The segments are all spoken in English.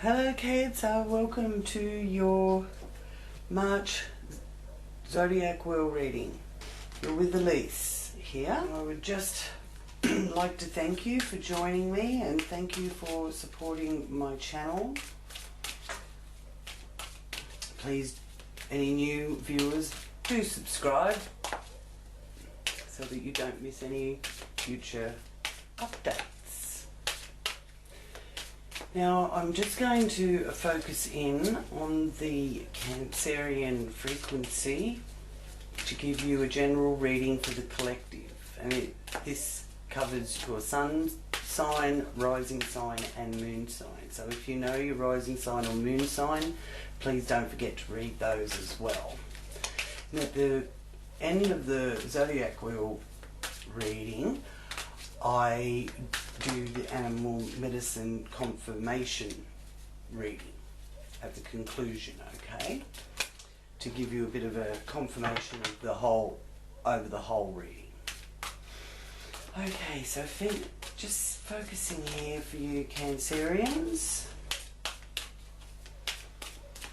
Hello Cancer, welcome to your March Zodiac Wheel reading. You're with Elise here. I would just like to thank you for joining me and thank you for supporting my channel. Please, any new viewers, do subscribe so that you don't miss any future updates. Now I'm just going to focus in on the Cancerian frequency to give you a general reading for the collective, and this covers your sun sign, rising sign and moon sign. So if you know your rising sign or moon sign, please don't forget to read those as well. And at the end of the Zodiac Wheel reading, I do the animal medicine confirmation reading at the conclusion, okay? To give you a bit of a confirmation of the whole, over the whole reading. Okay, so just focusing here for you Cancerians.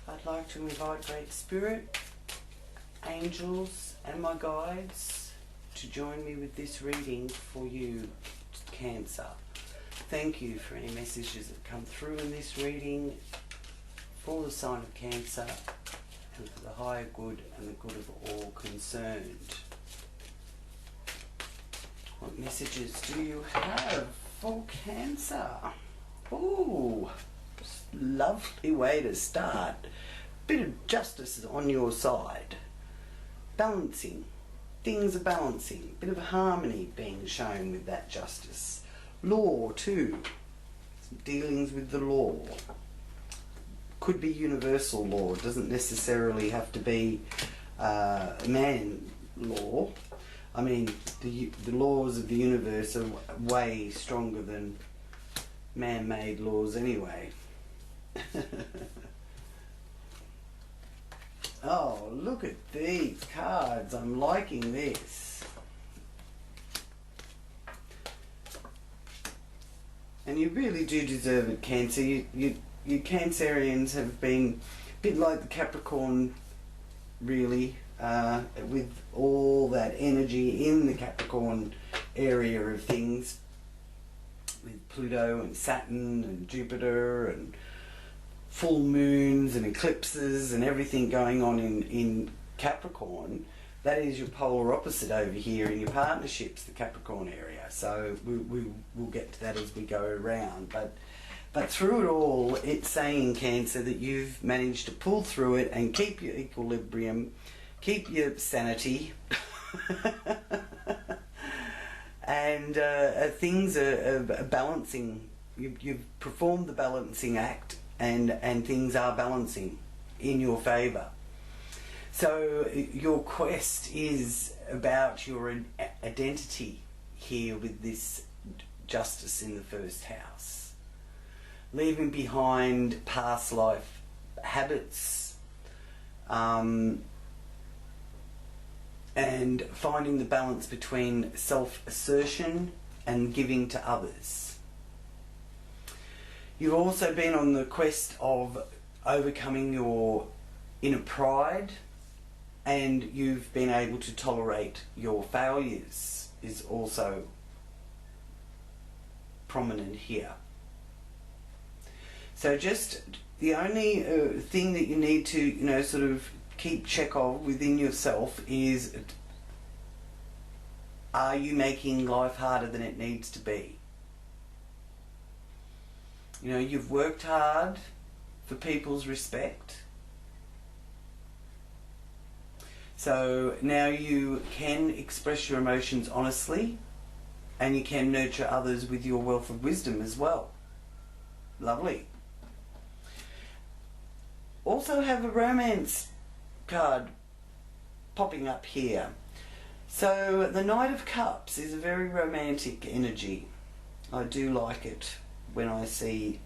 I'd like to invite Great Spirit, angels and my guides to join me with this reading for you, Cancer. Thank you for any messages that come through in this reading for the sign of Cancer and for the higher good and the good of all concerned. What messages do you have for Cancer? Ooh, lovely way to start. Bit of justice on your side. Balancing. Things are balancing. Bit of harmony being shown with that justice. Law too. Some dealings with the law. Could be universal law. It doesn't necessarily have to be man law. I mean, the laws of the universe are way stronger than man-made laws anyway. Oh, look at these cards. I'm liking this. And you really do deserve it, Cancer. You Cancerians have been a bit like the Capricorn, really, with all that energy in the Capricorn area of things, with Pluto and Saturn and Jupiter and full moons and eclipses and everything going on in Capricorn. That is your polar opposite over here in your partnerships, the Capricorn area. So we'll get to that as we go around. But through it all, it's saying, Cancer, that you've managed to pull through it and keep your equilibrium, keep your sanity, and things are balancing. You've performed the balancing act, and things are balancing in your favour. So your quest is about your identity here with this justice in the first house. Leaving behind past life habits, and finding the balance between self-assertion and giving to others. You've also been on the quest of overcoming your inner pride, and you've been able to tolerate your failures is also prominent here. So just the only thing that you need to, sort of keep check of within yourself is, are you making life harder than it needs to be? You've worked hard for people's respect. So now you can express your emotions honestly, and you can nurture others with your wealth of wisdom as well. Lovely. Also have a romance card popping up here. So the Knight of Cups is a very romantic energy. I do like it when I see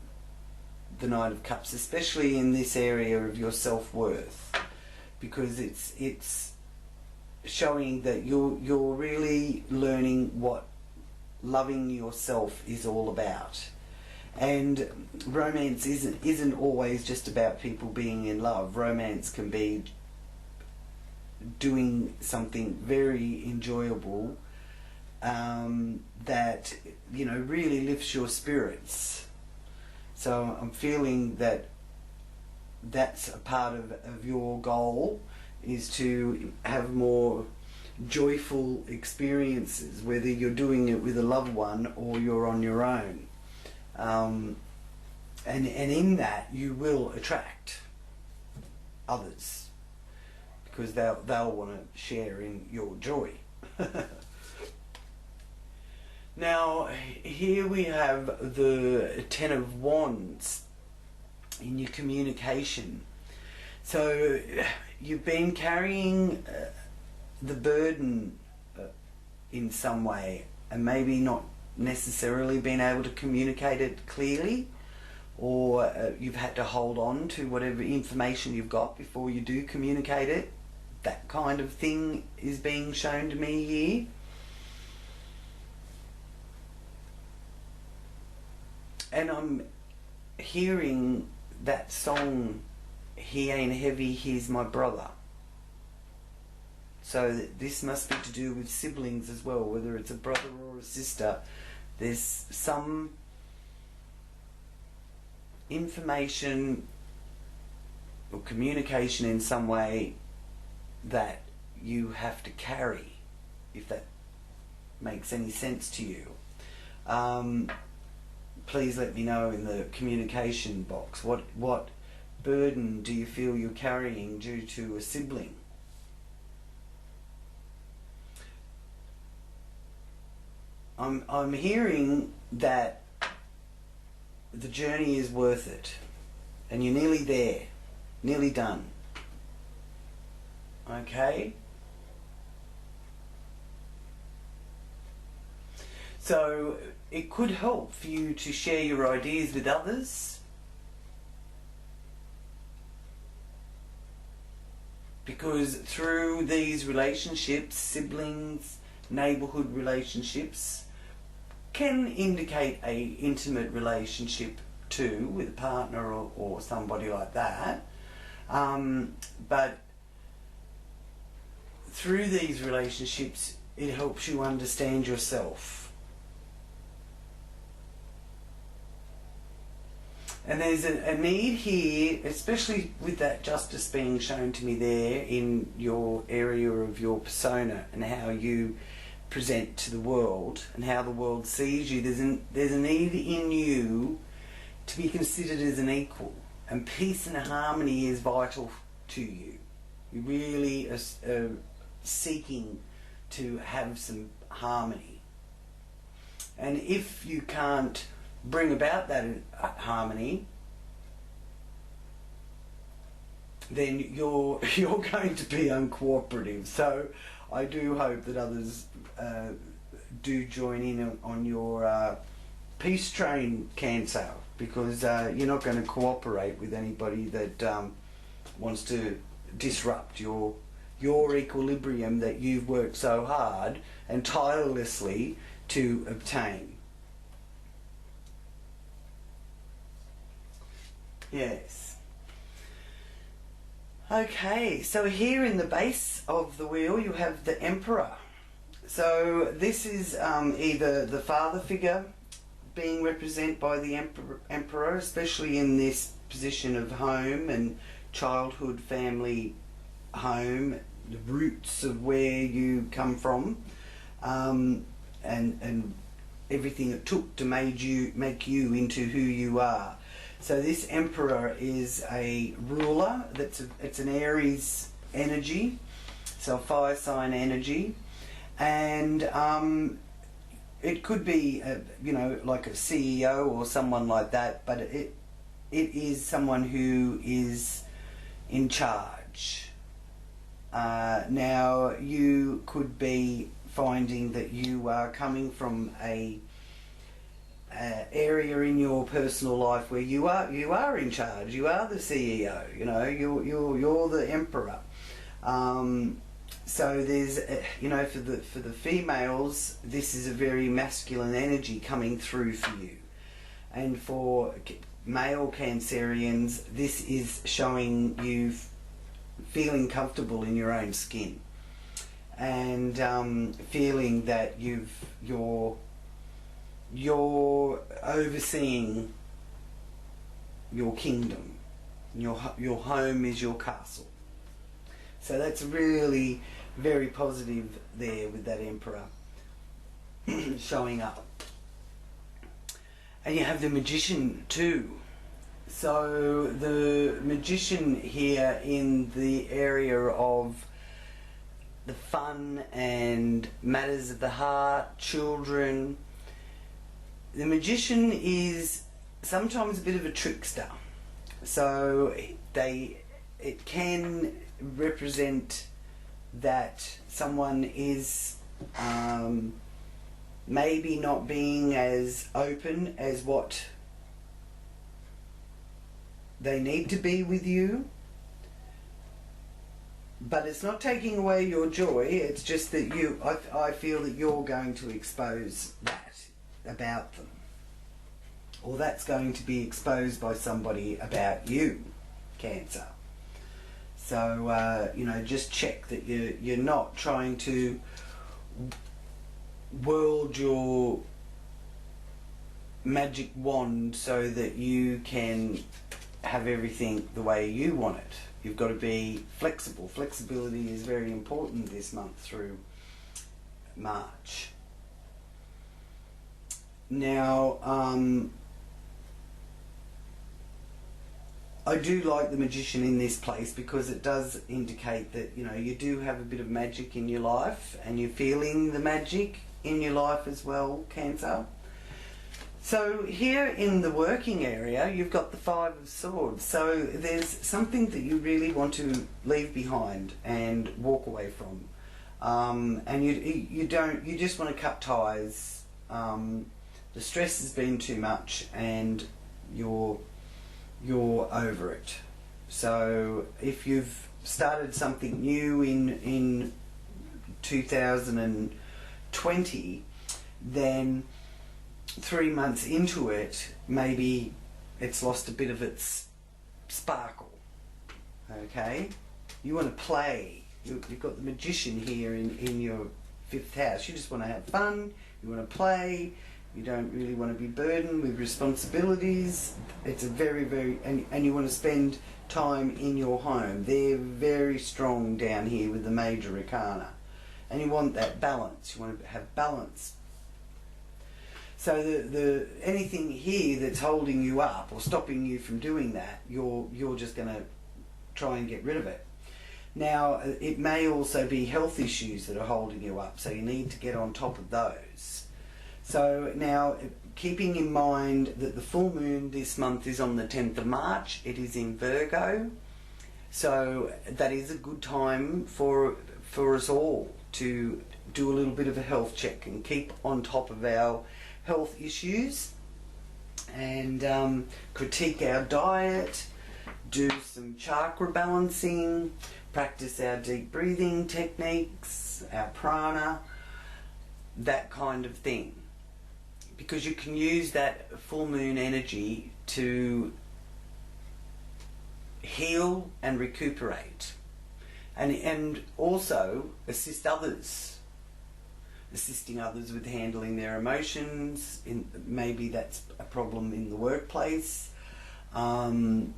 the Knight of Cups, especially in this area of your self-worth, because it's showing that you're really learning what loving yourself is all about, And romance isn't always just about people being in love. Romance can be doing something very enjoyable that, you know, really lifts your spirits. So I'm feeling that that's a part of your goal, is to have more joyful experiences, whether you're doing it with a loved one or you're on your own. And in that you will attract others, because they'll want to share in your joy. Now here we have the Ten of Wands in your communication. So you've been carrying the burden in some way, and maybe not necessarily been able to communicate it clearly, or you've had to hold on to whatever information you've got before you do communicate it. That kind of thing is being shown to me here. And I'm hearing that song, He Ain't Heavy, He's My Brother. So this must be to do with siblings as well, whether it's a brother or a sister. There's some information or communication in some way that you have to carry, if that makes any sense to you. Please let me know in the communication box, what burden do you feel you're carrying due to a sibling? I'm hearing that the journey is worth it, and you're nearly there, nearly done. Okay? So it could help for you to share your ideas with others, because through these relationships, siblings, neighbourhood relationships, can indicate a intimate relationship too, with a partner or somebody like that. But through these relationships, it helps you understand yourself. And there's a need here, especially with that justice being shown to me there in your area of your persona and how you present to the world and how the world sees you. There's a need in you to be considered as an equal, and peace and harmony is vital to you. You really are seeking to have some harmony, and if you can't bring about that harmony, then you're going to be uncooperative. So I do hope that others do join in on your peace train, Cancer, because you're not going to cooperate with anybody that wants to disrupt your equilibrium that you've worked so hard and tirelessly to obtain. Yes. Okay, so here in the base of the wheel you have the Emperor. So this is either the father figure being represented by the Emperor, especially in this position of home and childhood, family, home, the roots of where you come from, and everything it took to make you into who you are. So this Emperor is a ruler. It's an Aries energy, so a fire sign energy, and it could be like a CEO or someone like that, but it is someone who is in charge. Now you could be finding that you are coming from a area in your personal life where you are in charge. You are the CEO. You're the Emperor. So there's for the females, this is a very masculine energy coming through for you, And for male Cancerians, this is showing you feeling comfortable in your own skin, and feeling that you're overseeing your kingdom. Your home is your castle. So that's really very positive there with that Emperor showing up. And you have the Magician too. So the Magician here in the area of the fun and matters of the heart, children. The Magician is sometimes a bit of a trickster. So it can represent that someone is maybe not being as open as what they need to be with you, but it's not taking away your joy. It's just that I feel that you're going to expose that about them, or that's going to be exposed by somebody about you, Cancer. So you know, just check that you're not trying to whirl your magic wand so that you can have everything the way you want it. You've got to be flexible. Flexibility is very important this month through March. Now, I do like the Magician in this place because it does indicate that, you know, you do have a bit of magic in your life, and you're feeling the magic in your life as well, Cancer. So here in the working area, you've got the Five of Swords. So there's something that you really want to leave behind and walk away from, and you just want to cut ties. The stress has been too much, and you're over it. So if you've started something new in 2020, then 3 months into it, maybe it's lost a bit of its sparkle. Okay, you want to play. You've got the Magician here in your 5th house. You just want to have fun. You want to play. You don't really want to be burdened with responsibilities. It's a very and you want to spend time in your home. They're very strong down here with the Major Arcana, and you want that balance. You want to have balance. So the anything here that's holding you up or stopping you from doing that, you're just going to try and get rid of it. Now, it may also be health issues that are holding you up, so you need to get on top of those. So now, keeping in mind that the full moon this month is on the 10th of March, it is in Virgo, so that is a good time for us all to do a little bit of a health check and keep on top of our health issues, and critique our diet, do some chakra balancing, practice our deep breathing techniques, our prana, that kind of thing, because you can use that full moon energy to heal and recuperate, and also assisting others with handling their emotions. Maybe that's a problem in the workplace, and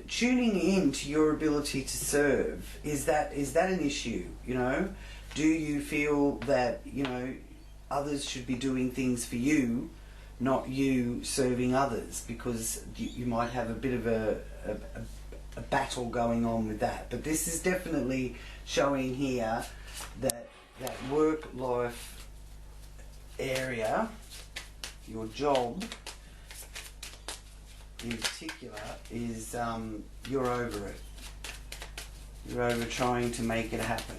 tuning in to your ability to serve. Is that an issue? You know, do you feel that, you know, others should be doing things for you, not you serving others? Because you might have a bit of a battle going on with that. But this is definitely showing here that work-life area, your job in particular, is you're over it. You're over trying to make it happen.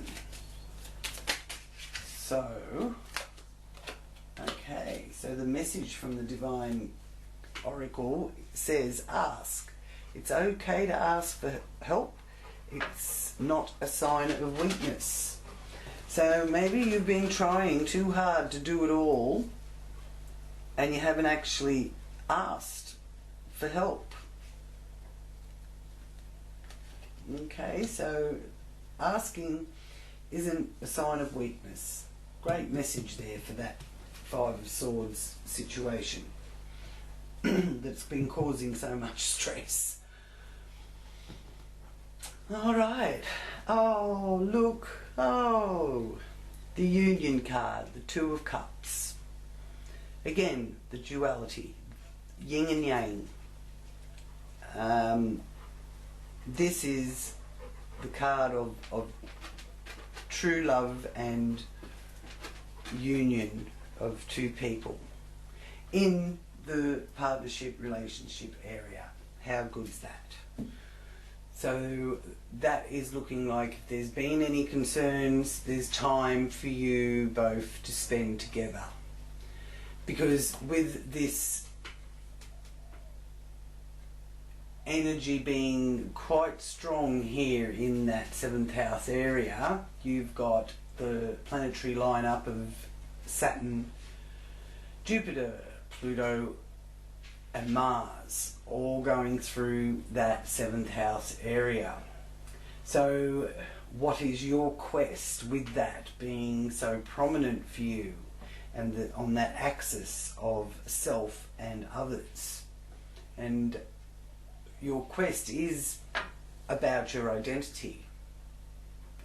So, okay, so the message from the Divine Oracle says, ask. It's okay to ask for help. It's not a sign of weakness. So maybe you've been trying too hard to do it all, and you haven't actually asked for help. Okay, so asking isn't a sign of weakness. Great message there for that Five of Swords situation that's been causing so much stress. All right. Oh, look. Oh, the Union card, the Two of Cups. Again, the duality, yin and yang. This is the card of true love and union of two people in the partnership relationship area. How good is that? So that is looking like if there's been any concerns, there's time for you both to spend together. Because with this energy being quite strong here in that 7th house area, you've got the planetary lineup of Saturn, Jupiter, Pluto and Mars all going through that 7th house area. So what is your quest with that being so prominent for you and on that axis of self and others? And your quest is about your identity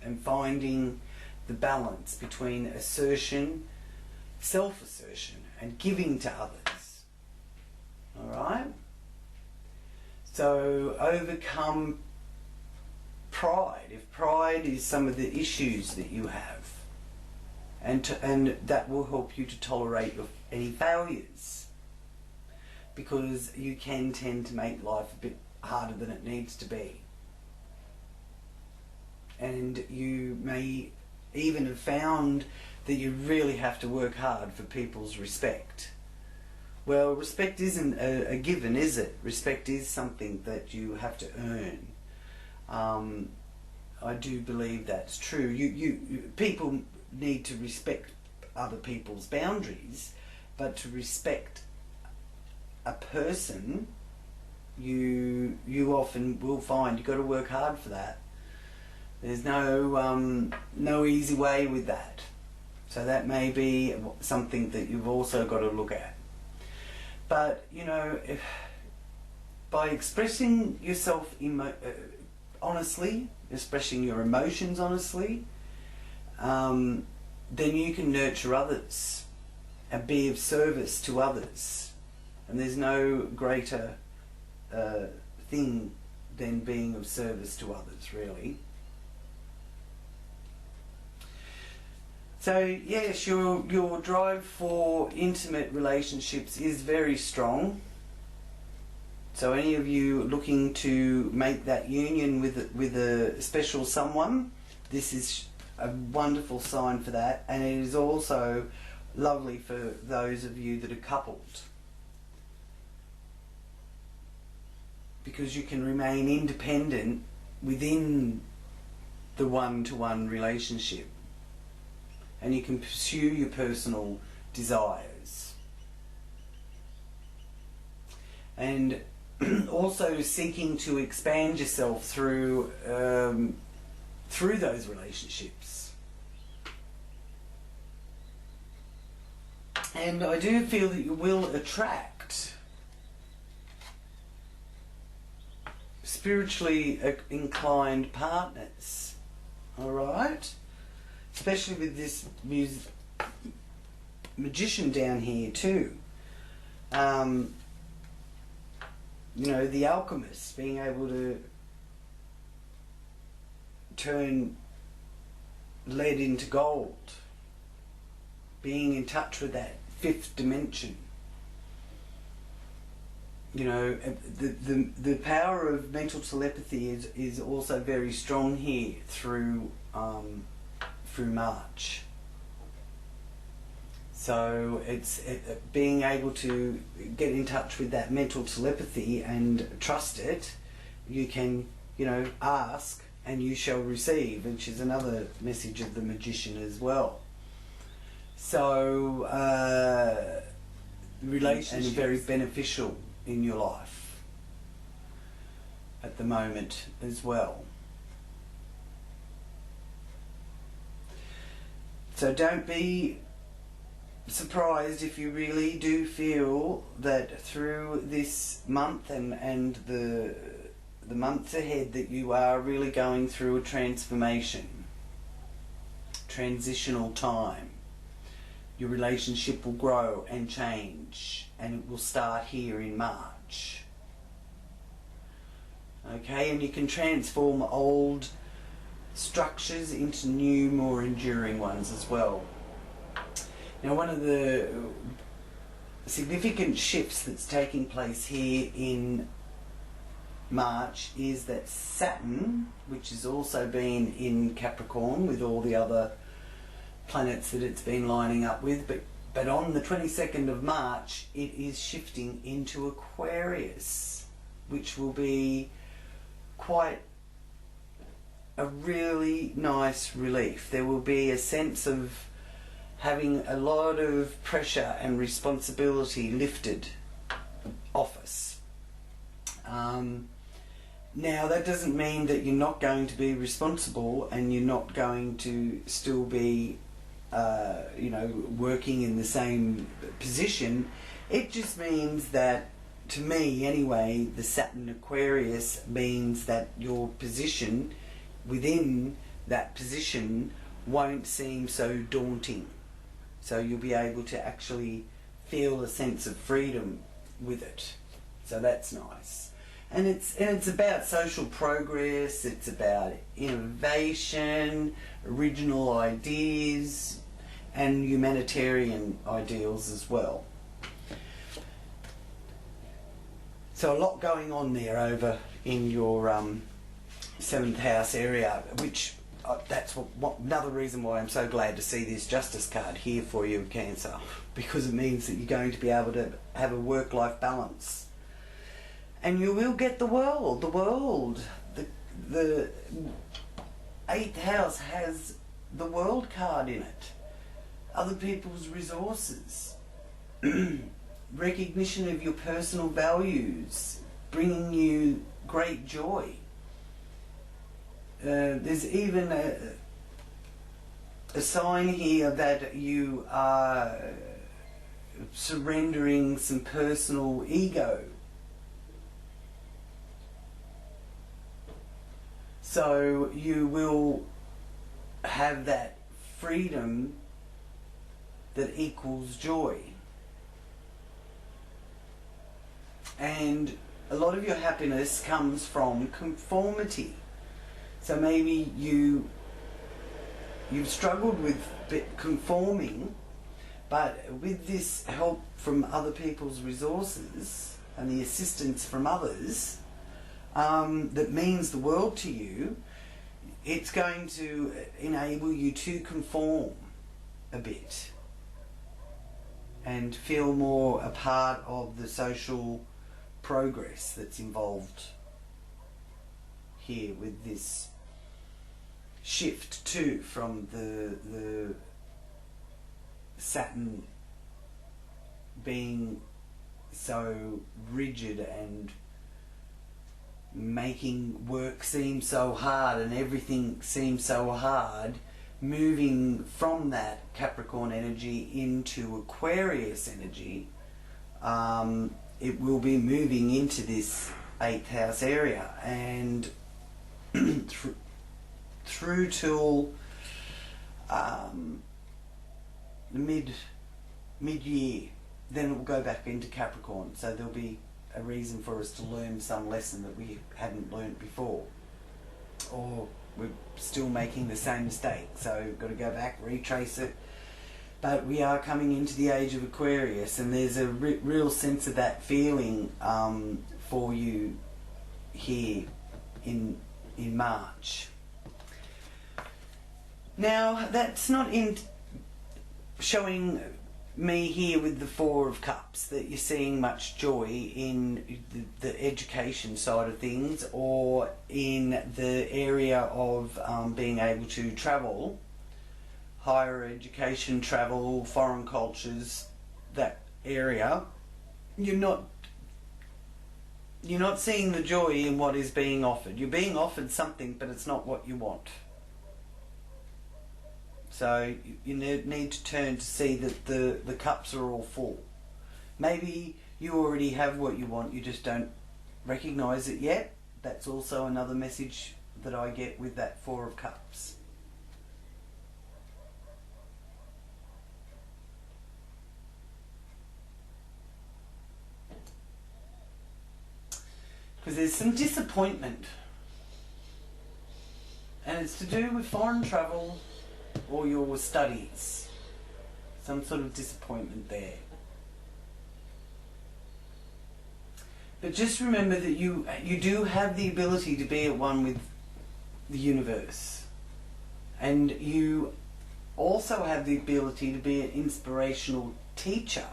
and finding the balance between assertion, self-assertion and giving to others. Alright? So overcome pride, if pride is some of the issues that you have, and that will help you to tolerate any failures, because you can tend to make life a bit harder than it needs to be. And you may even have found that you really have to work hard for people's respect. Well, respect isn't a given, is it? Respect is something that you have to earn. I do believe that's true. People need to respect other people's boundaries, but to respect a person, you often will find you've got to work hard for that. There's no easy way with that. So that may be something that you've also got to look at. But, you know, by expressing yourself honestly, expressing your emotions honestly, then you can nurture others and be of service to others. And there's no greater thing than being of service to others, really. So yes, your drive for intimate relationships is very strong. So any of you looking to make that union with a special someone, this is a wonderful sign for that, and it is also lovely for those of you that are coupled, because you can remain independent within the one-to-one relationship, and you can pursue your personal desires. And also seeking to expand yourself through those relationships. And I do feel that you will attract spiritually inclined partners. Alright? Especially with this magician down here too. You know, the alchemist, being able to turn lead into gold, being in touch with that 5th dimension. You know, the power of mental telepathy is also very strong here through March. So it's being able to get in touch with that mental telepathy and trust it. You can, you know, ask and you shall receive, which is another message of the magician as well. So and very beneficial in your life at the moment as well. So don't be surprised if you really do feel that through this month and the months ahead that you are really going through a transitional time. Your relationship will grow and change, and it will start here in March. Okay, and you can transform old structures into new, more enduring ones as well. Now, one of the significant shifts that's taking place here in March is that Saturn, which has also been in Capricorn with all the other planets that it's been lining up with, but on the 22nd of March it is shifting into Aquarius, which will be quite a really nice relief. There will be a sense of having a lot of pressure and responsibility lifted off us. Now, that doesn't mean that you're not going to be responsible and you're not going to still be working in the same position. It just means that, to me anyway, the Saturn Aquarius means that your position within that position won't seem so daunting. So you'll be able to actually feel a sense of freedom with it. So that's nice. And it's about social progress, it's about innovation, original ideas, and humanitarian ideals as well. So a lot going on there over in your 7th house area, which that's another reason why I'm so glad to see this Justice card here for you, Cancer, because it means that you're going to be able to have a work-life balance. And you will get the world. The 8th house has the world card in it. Other people's resources. Recognition of your personal values, bringing you great joy. There's even a sign here that you are surrendering some personal ego. So you will have that freedom that equals joy. And a lot of your happiness comes from conformity. So maybe you've struggled with conforming, but with this help from other people's resources and the assistance from others, that means the world to you, it's going to enable you to conform a bit and feel more a part of the social progress that's involved here with this shift too, from the Saturn being so rigid and making work seem so hard and everything seem so hard, moving from that Capricorn energy into Aquarius energy. It will be moving into this 8th house area, and through till mid-year, then it will go back into Capricorn. So there'll be a reason for us to learn some lesson that we hadn't learnt before, or we're still making the same mistake, so we've got to go back, retrace it. But we are coming into the age of Aquarius, and there's a real sense of that feeling for you here in March. Now, that's not in showing me here with the 4 of Cups that you're seeing much joy in the education side of things, or in the area of being able to travel, higher education travel, foreign cultures, that area, you're not seeing the joy in what is being offered. You're being offered something, but it's not what you want. So you need to turn to see that the cups are all full. Maybe you already have what you want, you just don't recognise it yet. That's also another message that I get with that Four of Cups. Because there's some disappointment, and it's to do with foreign travel or your studies. Some sort of disappointment there. But just remember that you do have the ability to be at one with the universe, and you also have the ability to be an inspirational teacher.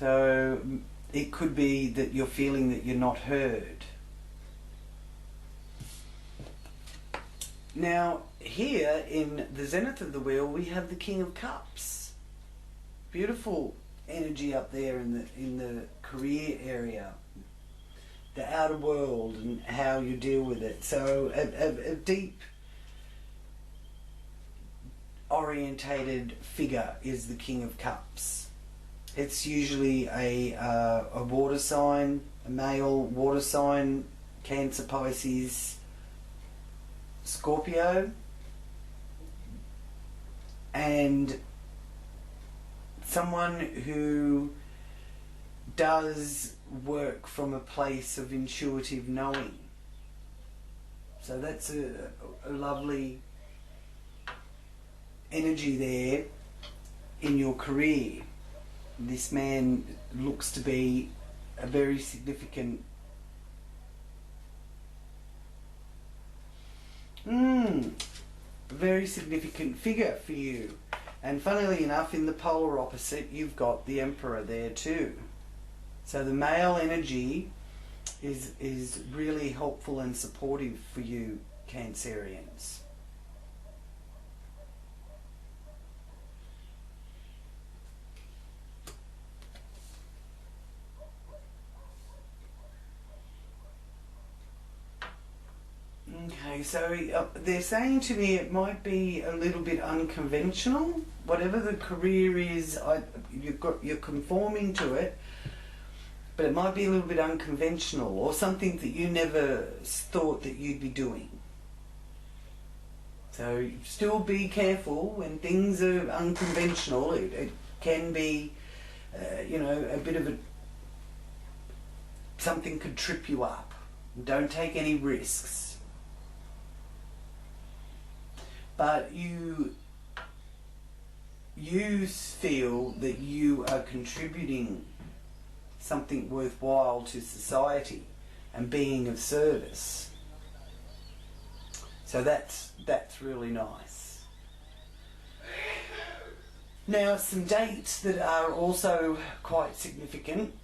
So it could be that you're feeling that you're not heard. Now here in the zenith of the wheel we have the King of Cups. Beautiful energy up there in the career area, the outer world and how you deal with it. So a deep orientated figure is the King of Cups. It's usually a water sign, a male water sign, Cancer, Pisces, Scorpio, and someone who does work from a place of intuitive knowing. So that's a lovely energy there in your career. This man looks to be a very significant figure for you. And funnily enough, in the polar opposite, you've got the Emperor there too. So the male energy is really helpful and supportive for you, Cancerians. Okay, so they're saying to me it might be a little bit unconventional. Whatever the career is, you're conforming to it, but it might be a little bit unconventional or something that you never thought that you'd be doing. So still be careful when things are unconventional. It can be, a bit of something could trip you up. Don't take any risks. But you feel that you are contributing something worthwhile to society and being of service. So that's really nice. Now some dates that are also quite significant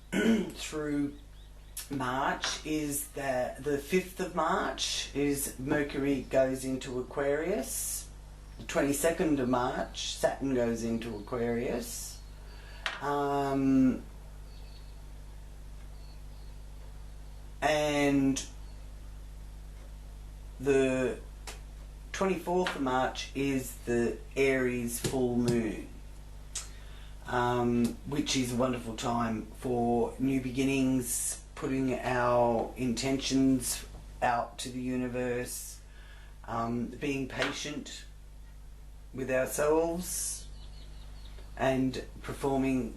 through March is that the 5th of March is Mercury goes into Aquarius. The 22nd of March, Saturn goes into Aquarius. And the 24th of March is the Aries full moon, which is a wonderful time for new beginnings, putting our intentions out to the universe, being patient with ourselves and performing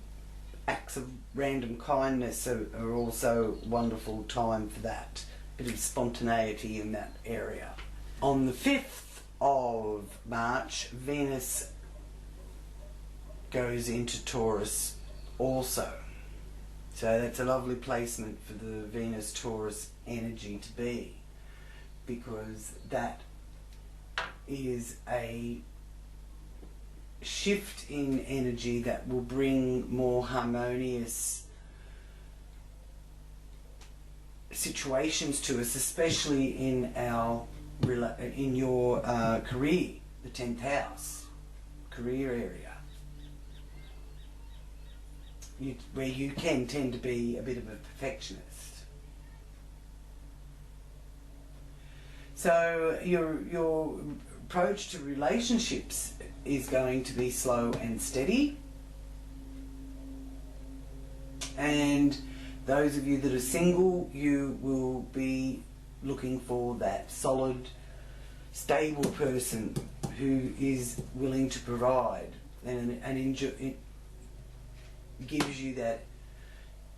acts of random kindness are also a wonderful time for that. Bit of spontaneity in that area. On the 5th of March, Venus goes into Taurus also. So that's a lovely placement for the Venus-Taurus energy to be, because that is a shift in energy that will bring more harmonious situations to us, especially in your career, the 10th house, career area. where you can tend to be a bit of a perfectionist. So your approach to relationships is going to be slow and steady. And those of you that are single, you will be looking for that solid, stable person who is willing to provide and it gives you that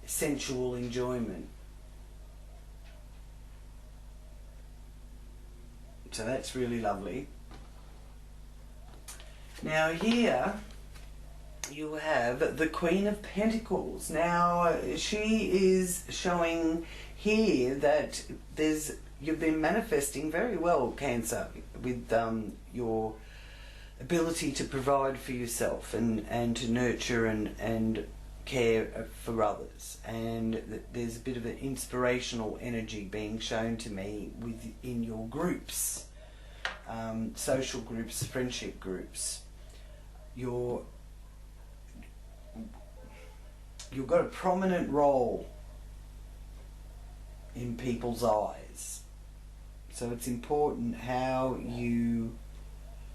sensual enjoyment. So that's really lovely. Now here you have the Queen of Pentacles. Now she is showing here that you've been manifesting very well, Cancer, with your ability to provide for yourself and to nurture and care for others, and there's a bit of an inspirational energy being shown to me within your groups, social groups, friendship groups. You've got a prominent role in people's eyes, so it's important how you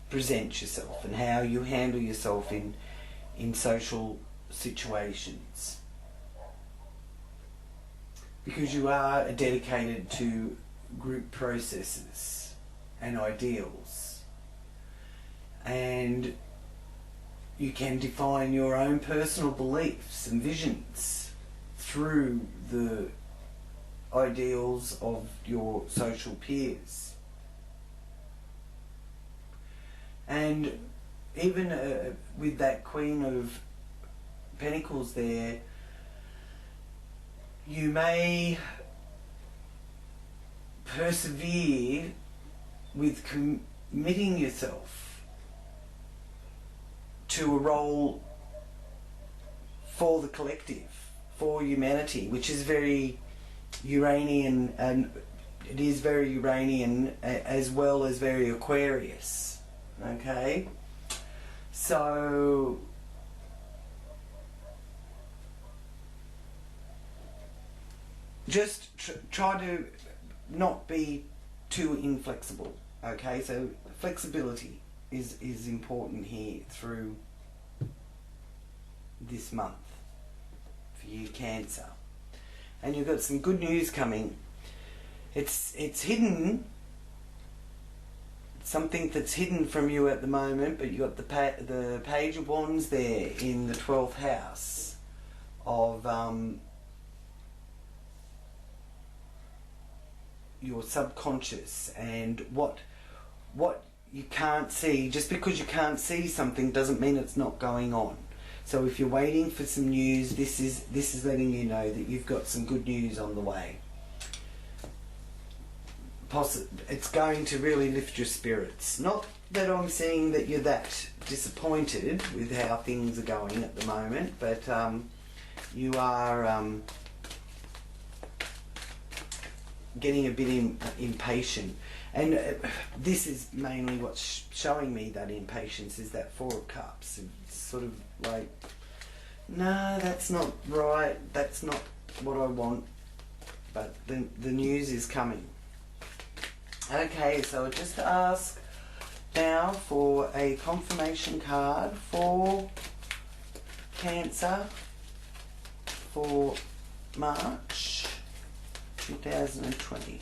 present yourself and how you handle yourself in social situations, because you are dedicated to group processes and ideals, and you can define your own personal beliefs and visions through the ideals of your social peers. And even with that Queen of Pentacles there, you may persevere with committing yourself to a role for the collective, for humanity, which is very Uranian, and it is very Uranian as well as very Aquarius. Okay, so just try to not be too inflexible. Okay, so flexibility is important here through this month for you, Cancer. And you've got some good news coming. It's hidden, something that's hidden from you at the moment, but you've got the Page of Wands there in the 12th house of your subconscious, and what you can't see. Just because you can't see something doesn't mean it's not going on. So if you're waiting for some news, this is letting you know that you've got some good news on the way. It's going to really lift your spirits. Not that I'm saying that you're that disappointed with how things are going at the moment, but you are getting a bit impatient. And this is mainly what's showing me that impatience, is that Four of Cups. It's sort of like, no, that's not right, that's not what I want, but the news is coming. Okay, so I'll just ask now for a confirmation card for Cancer for March 2020.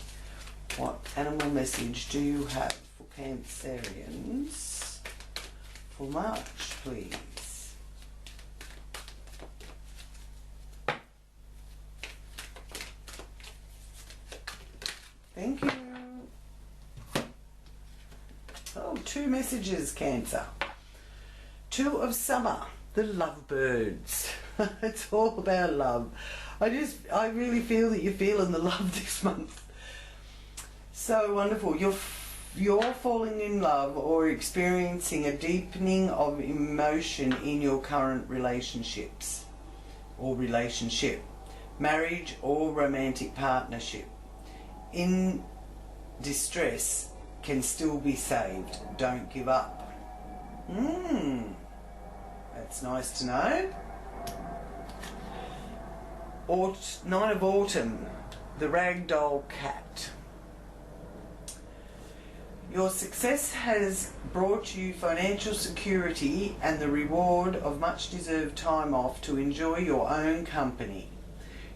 What animal message do you have for Cancerians for March, please? Thank you. Oh, 2 messages, Cancer. 2 of Summer, the lovebirds. It's all about love. I really feel that you're feeling the love this month. So wonderful. You're falling in love or experiencing a deepening of emotion in your current relationships or relationship, marriage or romantic partnership. In distress can still be saved. Don't give up. That's nice to know. Nine of Autumn, the Ragdoll Cat. Your success has brought you financial security and the reward of much deserved time off to enjoy your own company.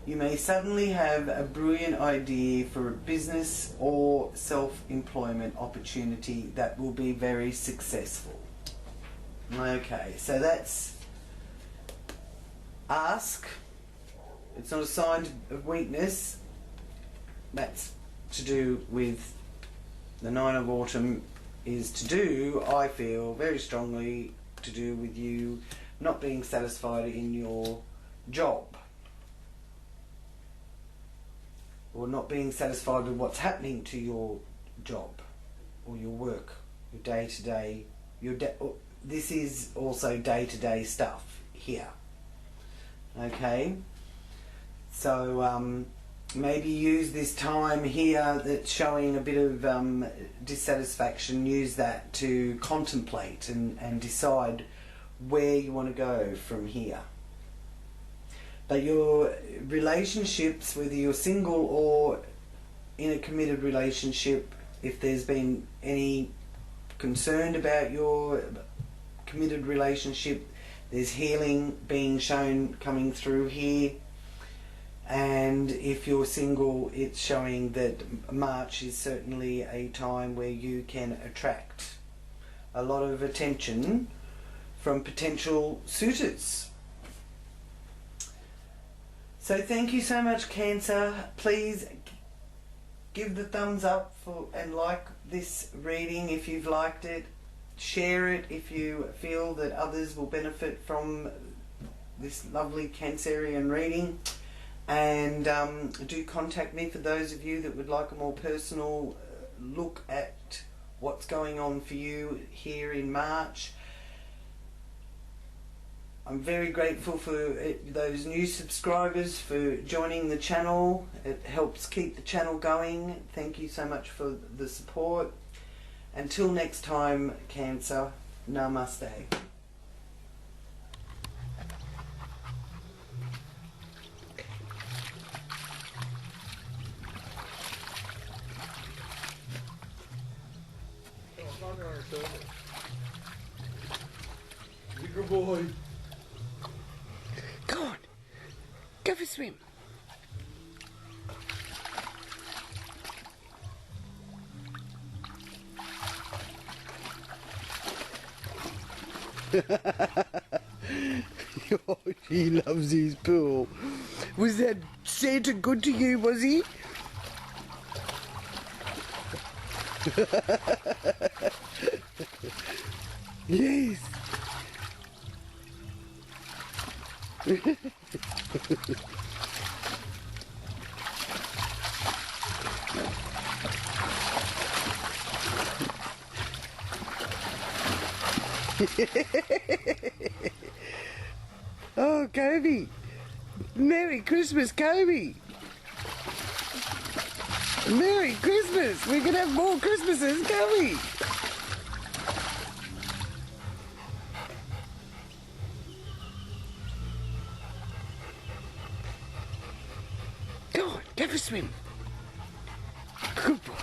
You may suddenly have a brilliant idea for a business or self-employment opportunity that will be very successful. Okay, so that's ask. It's not a sign of weakness. That's to do with the Nine of Autumn, is to do, I feel very strongly, to do with you not being satisfied in your job, or not being satisfied with what's happening to your job or your work, your day-to-day, this is also day-to-day stuff here. Okay, so maybe use this time here that's showing a bit of dissatisfaction, use that to contemplate and decide where you want to go from here. But your relationships, whether you're single or in a committed relationship, if there's been any concern about your committed relationship, there's healing being shown coming through here. And if you're single, it's showing that March is certainly a time where you can attract a lot of attention from potential suitors. So thank you so much, Cancer. Please give the thumbs up and like this reading if you've liked it. Share it if you feel that others will benefit from this lovely Cancerian reading. And do contact me for those of you that would like a more personal look at what's going on for you here in March. I'm very grateful for those new subscribers for joining the channel. It helps keep the channel going. Thank you so much for the support. Until next time, Cancer, namaste. Good boy. Go on. Go for a swim. Oh, he loves his pool. Was that Santa good to you, was he? Yes. Oh, Kobe. Merry Christmas, Kobe. Merry Christmas. We can have more Christmases, can we? Go on, go for a swim. Good boy.